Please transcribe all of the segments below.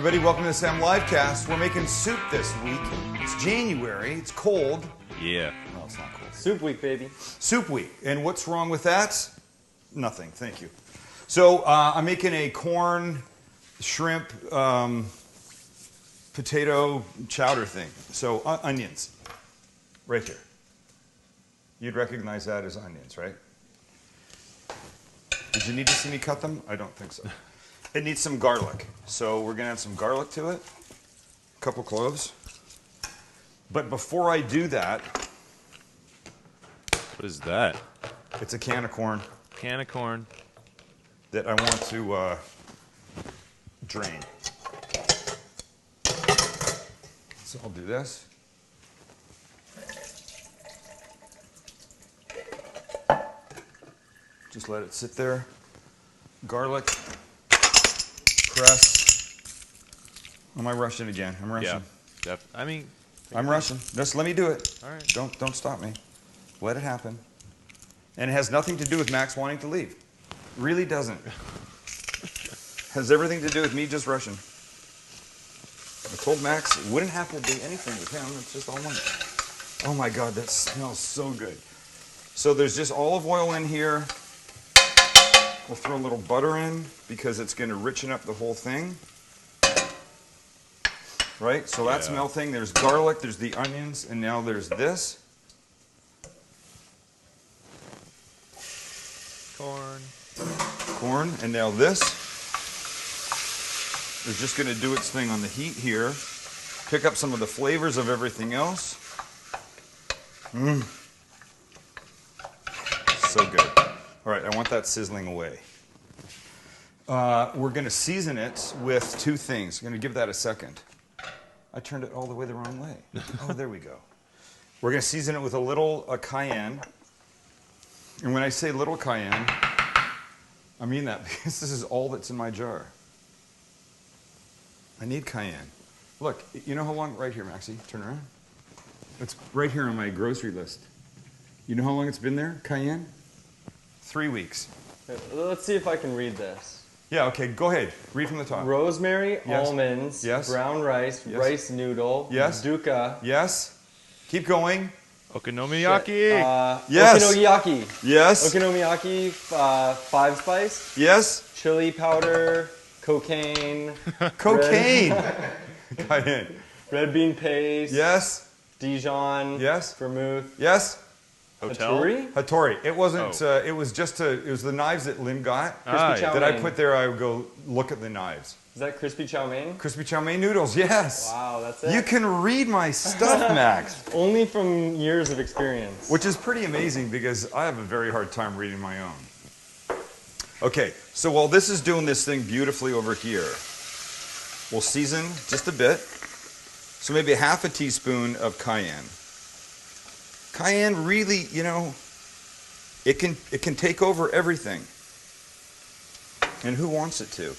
everybody. Welcome to the Sam Livecast. We're making soup this week. It's January. It's cold. Yeah. No, it's not cold. Soup week, baby. Soup week. And what's wrong with that? Nothing. Thank you. So I'm making a corn, shrimp, potato chowder thing. So onions. Right here. You'd recognize that as onions, right? Did you need to see me cut them? I don't think so. It needs some garlic. So we're going to add some garlic to it. A couple cloves. But before I do that... What is that? It's a can of corn. Can of corn. That I want to drain. So I'll do this. Just let it sit there. Garlic. Press. Am I rushing again? I'm rushing. Yeah. I'm rushing. Just let me do it. All right. Don't stop me. Let it happen. And it has nothing to do with Max wanting to leave. Really doesn't. Has everything to do with me just rushing. I told Max it wouldn't have to be anything with him. It's just all one. Oh my God, that smells so good. So there's just olive oil in here. We'll throw a little butter in because it's going to richen up the whole thing. Right? So that's melting. There's garlic, there's the onions, and now there's this. Corn, and now this. It's just going to do its thing on the heat here. Pick up some of the flavors of everything else. So good. All right, I want that sizzling away. We're going to season it with two things. I'm going to give that a second. I turned it all the way the wrong way. Oh, there we go. We're going to season it with a little cayenne. And when I say little cayenne, I mean that because this is all that's in my jar. I need cayenne. Look, you know how long? Right here, Maxie. Turn around. It's right here on my grocery list. You know how long it's been there, cayenne? 3 weeks. Let's see if I can read this. Yeah, okay, go ahead. Read from the top. Rosemary, Yes. almonds, Yes. brown rice, Yes. rice noodle, Yes. dukkha. Yes. Keep going. Okonomiyaki. Yes. Okonomiyaki. Yes. Okonomiyaki, 5 spice, Yes. chili powder, cocaine, Cocaine. Cayenne. red bean paste, Yes. Dijon, Yes. vermouth, Yes. Hotel. Hattori, Hattori. It wasn't. Oh. It was just it was the knives that Lynn got crispy chow that I mein. put there. I would go look at the knives. Is that crispy chow mein? Crispy chow mein noodles. Yes. Wow, that's it. You can read my stuff, Max. Only from years of experience. Which is pretty amazing because I have a very hard time reading my own. Okay, so while this is doing this thing beautifully over here, we'll season just a bit. So maybe half a teaspoon of cayenne. Cayenne really, you know, it can take over everything. And who wants it to?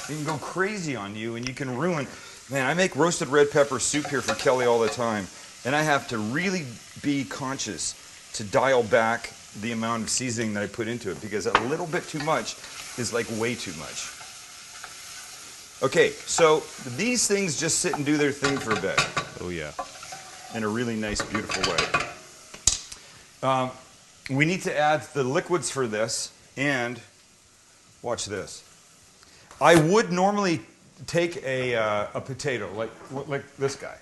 It can go crazy on you and you can ruin. Man, I make roasted red pepper soup here for Kelly all the time. And I have to really be conscious to dial back the amount of seasoning that I put into it because a little bit too much is like way too much. Okay, so these things just sit and do their thing for a bit. Oh, yeah. In a really nice, beautiful way. We need to add the liquids for this, and watch this. I would normally take a potato, like this guy,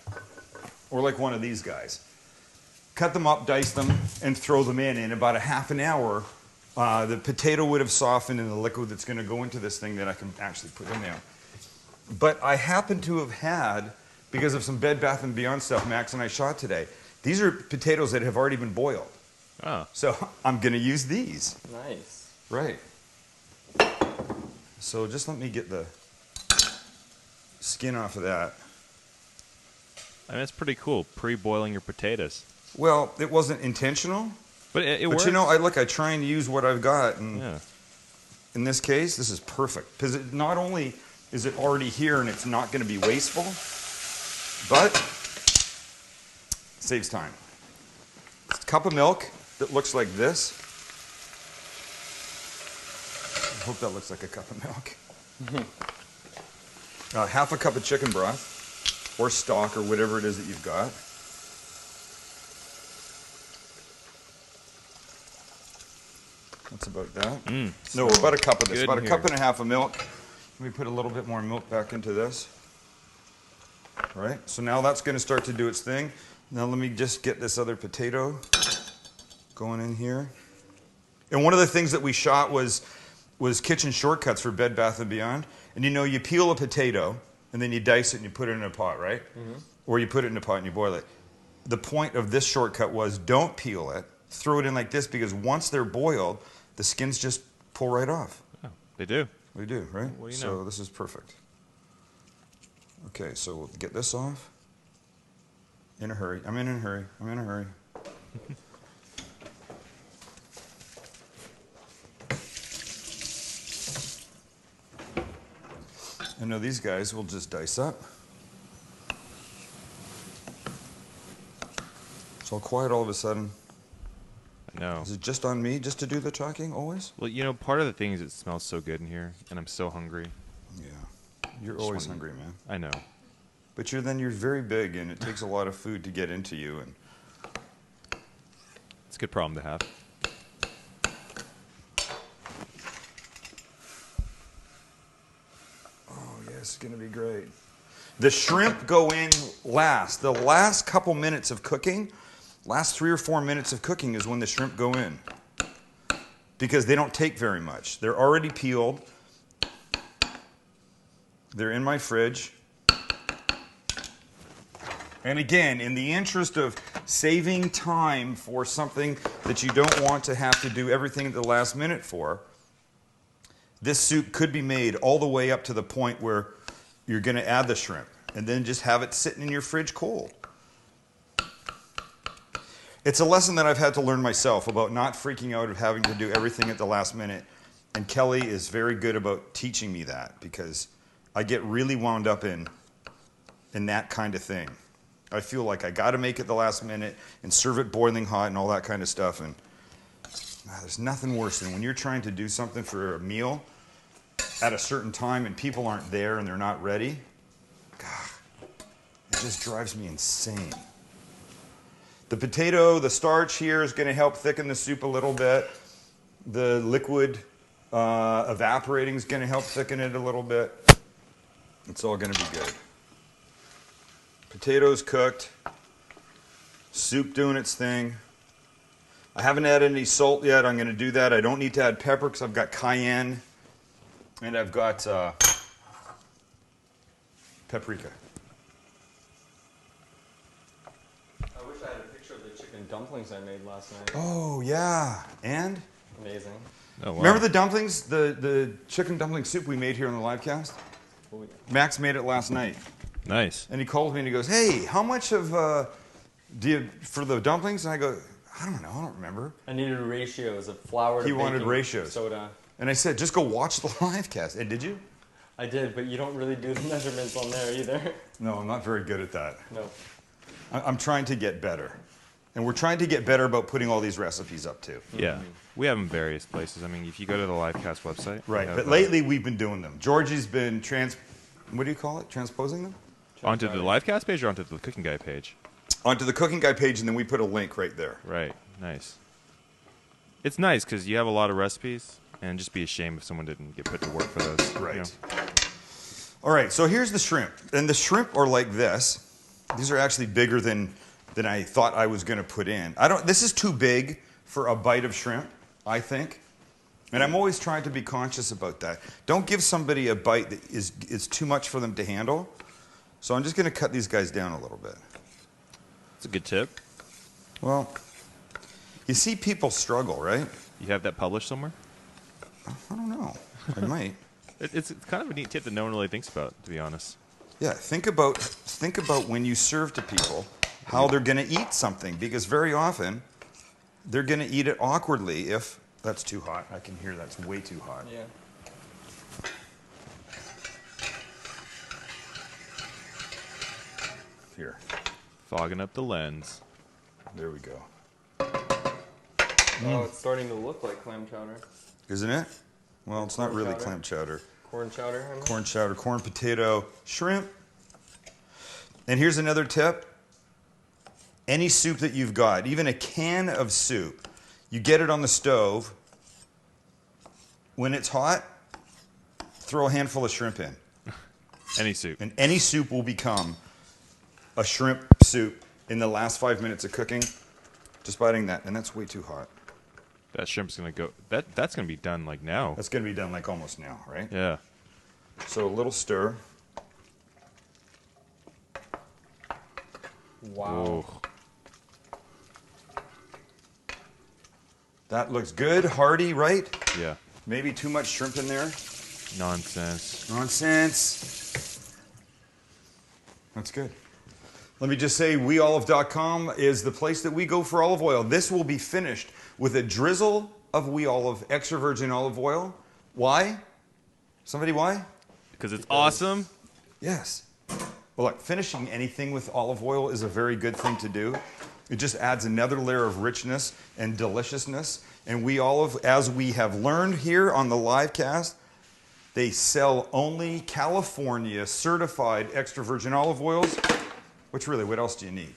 or like one of these guys. Cut them up, dice them, and throw them in. In about a half an hour, the potato would have softened in the liquid that's going to go into this thing that I can actually put in there. But I happen to have had, because of some Bed Bath & Beyond stuff Max and I shot today, these are potatoes that have already been boiled. Oh. So I'm going to use these. Nice. Right. So just let me get the skin off of that. I mean, it's pretty cool, pre-boiling your potatoes. Well, it wasn't intentional. But it But works. you know, I try and use what I've got. And Yeah. in this case, this is perfect. Because not only is it already here and it's not going to be wasteful, but it saves time. It's a cup of milk that looks like this. I hope that looks like a cup of milk. Half a cup of chicken broth, or stock, or whatever it is that you've got. That's about that. No, about a cup of this. Good About a in cup here. and a half of milk. Let me put a little bit more milk back into this. All right, so now that's going to start to do its thing. Now let me just get this other potato going in here. And one of the things that we shot was kitchen shortcuts for Bed Bath & Beyond. And you know, you peel a potato, and then you dice it and you put it in a pot, right? Or you put it in a pot and you boil it. The point of this shortcut was don't peel it, throw it in like this, because once they're boiled, the skins just pull right off. Oh, they do. They do, right? Well, you so know. this is perfect. Okay, so we'll get this off. In a hurry. I'm in a hurry. I'm in a hurry. I know these guys will just dice up. It's all quiet all of a sudden. I know. Is it just on me just to do the talking always? Well, you know, part of the thing is it smells so good in here, and I'm so hungry. Yeah. You're always hungry, man. I know. But you're very big, and it takes a lot of food to get into you. And It's a good problem to have. oh, yeah, it's going to be great. The shrimp go in last. The last couple minutes of cooking, last 3 or 4 minutes of cooking is when the shrimp go in. Because they don't take very much. They're already peeled. They're in my fridge. And again, in the interest of saving time for something that you don't want to have to do everything at the last minute for, this soup could be made all the way up to the point where you're going to add the shrimp and then just have it sitting in your fridge cold. It's a lesson that I've had to learn myself about not freaking out of having to do everything at the last minute. And Kelly is very good about teaching me that, because I get really wound up in that kind of thing. I feel like I got to make it the last minute and serve it boiling hot and all that kind of stuff. And there's nothing worse than when you're trying to do something for a meal at a certain time and people aren't there and they're not ready. God, it just drives me insane. The potato, the starch here is going to help thicken the soup a little bit. The liquid evaporating is going to help thicken it a little bit. It's all going to be good. Potatoes cooked. Soup doing its thing. I haven't added any salt yet. I'm going to do that. I don't need to add pepper because I've got cayenne and I've got paprika. I wish I had a picture of the chicken dumplings I made last night. Oh, yeah. And? Amazing. Oh, wow. Remember the dumplings, the chicken dumpling soup we made here on the live cast? Oh, yeah. Max made it last night. Nice. And he called me and he goes, hey, how much of do you for the dumplings? And I go, I don't know, I don't remember. I needed ratios of flour to He wanted baking ratios. soda. And I said, just go watch the live cast. And did you? I did, but you don't really do the measurements on there either. No, I'm not very good at that. No. I'm trying to get better. And we're trying to get better about putting all these recipes up too. Yeah. We have them various places. I mean, if you go to the Livecast website. we Right, have, but lately we've been doing them. Georgie's been what do you call it? Transposing them? Onto the Livecast page or onto the Cooking Guy page? Onto the Cooking Guy page, and then we put a link right there. Right. Nice. It's nice because you have a lot of recipes, and just be a shame if someone didn't get put to work for those. Right. You know. All right, so here's the shrimp. And the shrimp are like this. These are actually bigger than I thought I was going to put in. This is too big for a bite of shrimp, I think. And I'm always trying to be conscious about that. Don't give somebody a bite that is too much for them to handle. So I'm just going to cut these guys down a little bit. It's a good tip. Well, you see people struggle, right? You have that published somewhere? I don't know. I might. It's kind of a neat tip that no one really thinks about, to be honest. Yeah, think about when you serve to people how they're going to eat something, because very often they're going to eat it awkwardly if that's too hot. I can hear that's way too hot. Yeah. Here. Fogging up the lens. There we go. Oh, it's starting to look like clam chowder. Isn't it? Well, it's not Corn really chowder? clam chowder. Corn chowder. I mean? Corn chowder, corn, potato, shrimp. And here's another tip. Any soup that you've got, even a can of soup, you get it on the stove. When it's hot, throw a handful of shrimp in. Any soup. And any soup will become a shrimp soup in the last 5 minutes of cooking. Just biting that, and that's way too hot. That shrimp's gonna go. That's gonna be done like now. That's going to be done like almost now, right? Yeah. So a little stir. Wow. Oh, That looks good, hearty, right? yeah. Maybe too much shrimp in there. Nonsense. Nonsense. That's good. Let me just say, weolive.com is the place that we go for olive oil. This will be finished with a drizzle of we olive, extra virgin olive oil. Why? Somebody, why? Because it's awesome. Yes. Well, look, finishing anything with olive oil is a very good thing to do. It just adds another layer of richness and deliciousness. And we olive, as we have learned here on the live cast, they sell only California certified extra virgin olive oils, which really, what else do you need?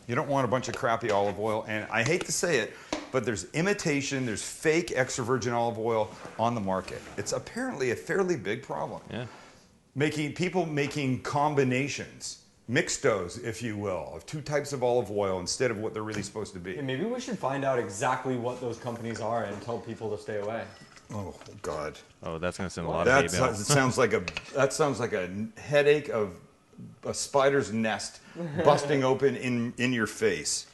You don't want a bunch of crappy olive oil. And I hate to say it, but there's imitation, there's fake extra virgin olive oil on the market. It's apparently a fairly big problem. Yeah. People making combinations, mixtos, if you will, of two types of olive oil instead of what they're really supposed to be. Hey, maybe we should find out exactly what those companies are and tell people to stay away. Oh God, Oh, that's gonna send a lot that of hate mail. sounds like a headache of a spider's nest busting open in your face.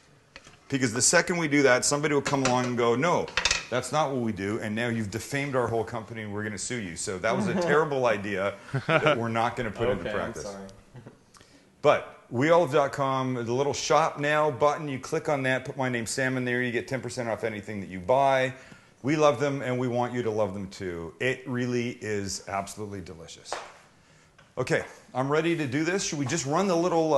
Because the second we do that, somebody will come along and go, no, that's not what we do, and now you've defamed our whole company and we're going to sue you. So that was a terrible idea that we're not going to put into practice. I'm sorry. But weolive.com, the little shop now button, you click on that, put my name Sam in there, you get 10% off anything that you buy. We love them and we want you to love them too. It really is absolutely delicious. Okay, I'm ready to do this. Should we just run the little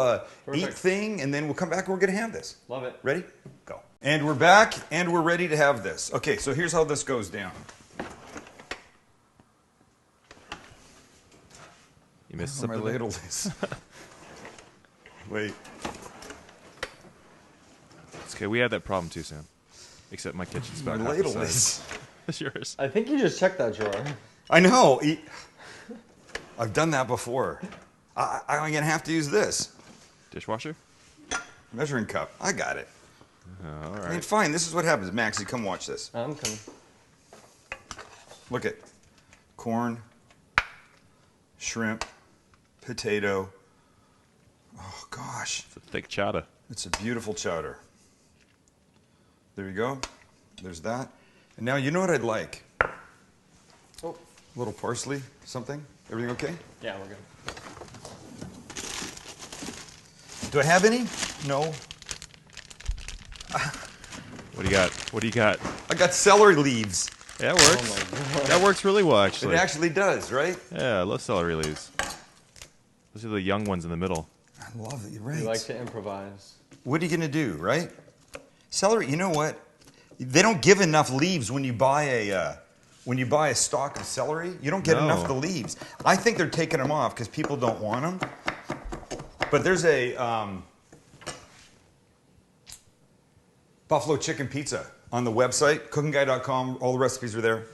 eat Perfect. thing and then we'll come back and we're going to have this? Love it. Ready? Go. And we're back and we're ready to have this. Okay, so here's how this goes down. You missed Where my something. there? ladle is. Wait. It's okay. We had that problem too, Sam. Except my kitchen's My about half ladle the is. size. It's yours. I think you just checked that drawer. I know. I've done that before. I'm going to have to use this. Dishwasher. Measuring cup. I got it. All I mean, right. fine. This is what happens. Maxie, come watch this. I'm coming. Look at corn, shrimp, potato. Oh, gosh. It's a thick chowder. It's a beautiful chowder. There you go. There's that. And now you know what I'd like? Oh, A little parsley, something. Everything okay? yeah, we're good. Do I have any? No. What do you got? What do you got? I got celery leaves. That Oh works. my god. That works really well, It actually. actually does, right? Yeah, I love celery leaves. Those are the young ones in the middle. I love it. You're right. We like to improvise. What are you going to do, right? Celery, you know what? They don't give enough leaves when you buy a stalk of celery. You don't get No. enough of the leaves. I think they're taking them off because people don't want them. But there's a buffalo chicken pizza on the website, cookingguy.com. All the recipes are there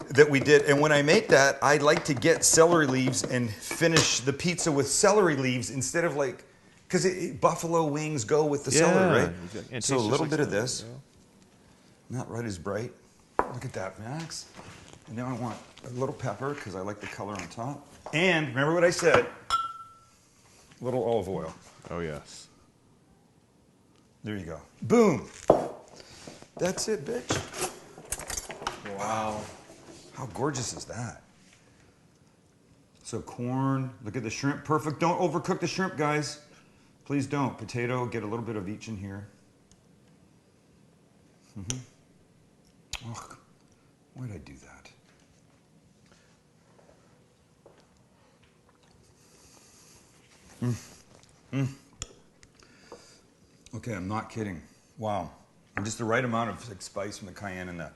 that we did. And when I make that, I like to get celery leaves and finish the pizza with celery leaves instead of like, because buffalo wings go with the celery, right? exactly. It So a tastes just little like bit of celery, this. Not right as bright. Look at that, Max. And now I want a little pepper because I like the color on top. And remember what I said? A little olive oil. Oh, yes. There you go. Boom. That's it, bitch. Wow. How gorgeous is that? So corn, look at the shrimp. Perfect. Don't overcook the shrimp, guys. Please don't. Potato, get a little bit of each in here. Oh, why did I do that? Okay, I'm not kidding. Wow. And just the right amount of like, spice from the cayenne and the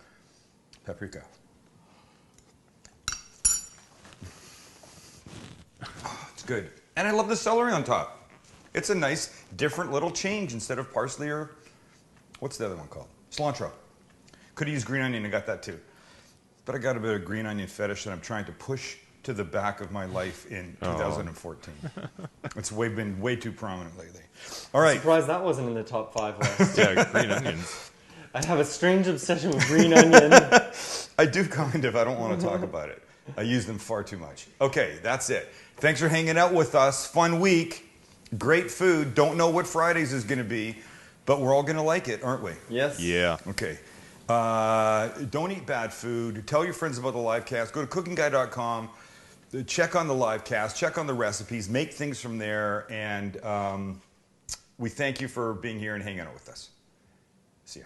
paprika. good. And I love the celery on top. It's a nice, different little change instead of parsley or, what's the other one called? Cilantro. Could have used green onion and got that too. But I got a bit of green onion fetish that I'm trying to push to the back of my life in 2014. It's been way too prominent lately. All right. Surprised that wasn't in the top 5 list. Yeah, green onions. I have a strange obsession with green onion. I do kind of. I don't want to talk about it. I use them far too much. Okay, that's it. Thanks for hanging out with us. Fun week. Great food. Don't know what Fridays is going to be, but we're all going to like it, aren't we? Yes. Yeah. Okay. Don't eat bad food. Tell your friends about the live cast. Go to cookingguy.com. Check on the live cast. Check on the recipes. Make things from there. And we thank you for being here and hanging out with us. See ya.